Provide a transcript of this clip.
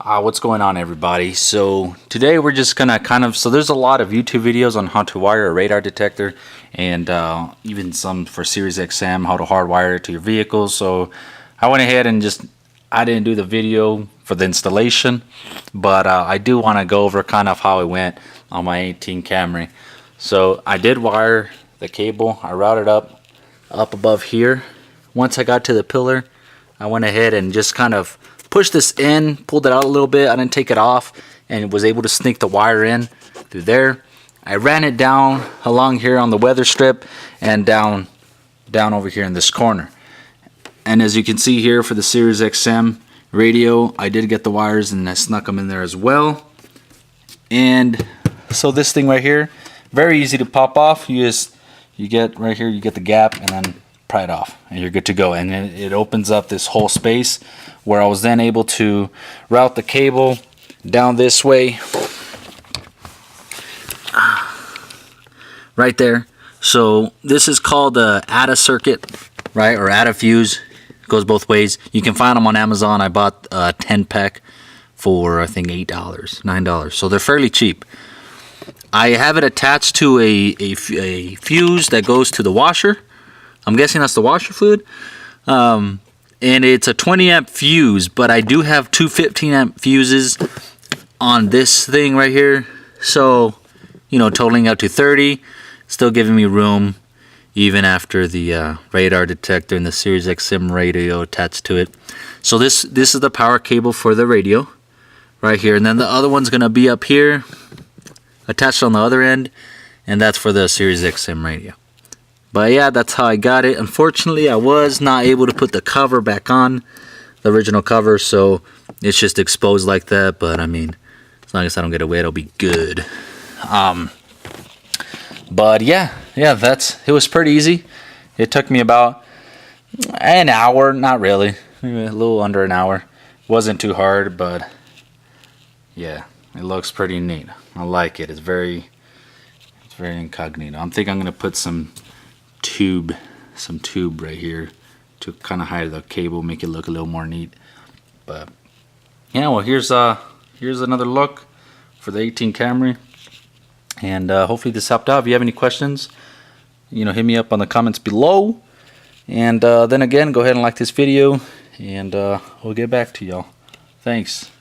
What's going on, everybody? So today we're just gonna there's a lot of YouTube videos on how to wire a radar detector, and even some for Sirius XM, how to hardwire it to your vehicle. So I went ahead and I didn't do the video for the installation, but I do want to go over kind of how it went on my 18 Camry. So I did wire the cable. I routed up above here. Once I got to the pillar, I went ahead and just kind of pushed this in, pulled it out a little bit. I didn't take it off, and was able to sneak the wire in through there. I ran it down along here on the weather strip and down over here in this corner. And as you can see here for the Sirius XM radio, I did get the wires and I snuck them in there as well. And so this thing right here, very easy to pop off. You get right here, you get the gap, and then pry it off and you're good to go. And it opens up this whole space where I was then able to route the cable down this way right there. So this is called a ATA circuit, right, or ATA fuse. It goes both ways. You can find them on Amazon. I bought a 10 pack for I think $8, $9, so they're fairly cheap. I have it attached to a fuse that goes to the washer. I'm guessing that's the washer fluid. And it's a 20 amp fuse, but I do have two 15 amp fuses on this thing right here. So, totaling up to 30, still giving me room even after the radar detector and the Sirius XM radio attached to it. So this is the power cable for the radio right here. And then the other one's going to be up here attached on the other end, and that's for the Sirius XM radio. But yeah, that's how I got it. Unfortunately, I was not able to put the cover back on, the original cover, so it's just exposed like that. But I mean, as long as I don't get it wet, it'll be good. But yeah, it was pretty easy. It took me about an hour, not really, maybe a little under an hour. It wasn't too hard, but yeah, it looks pretty neat. I like it. It's very incognito. I'm thinking I'm gonna put some tube right here to kind of hide the cable, make it look a little more neat. But yeah, well, here's another look for the 18 Camry, and hopefully this helped out. If you have any questions, hit me up on the comments below, and then again, go ahead and like this video, and we'll get back to y'all. Thanks.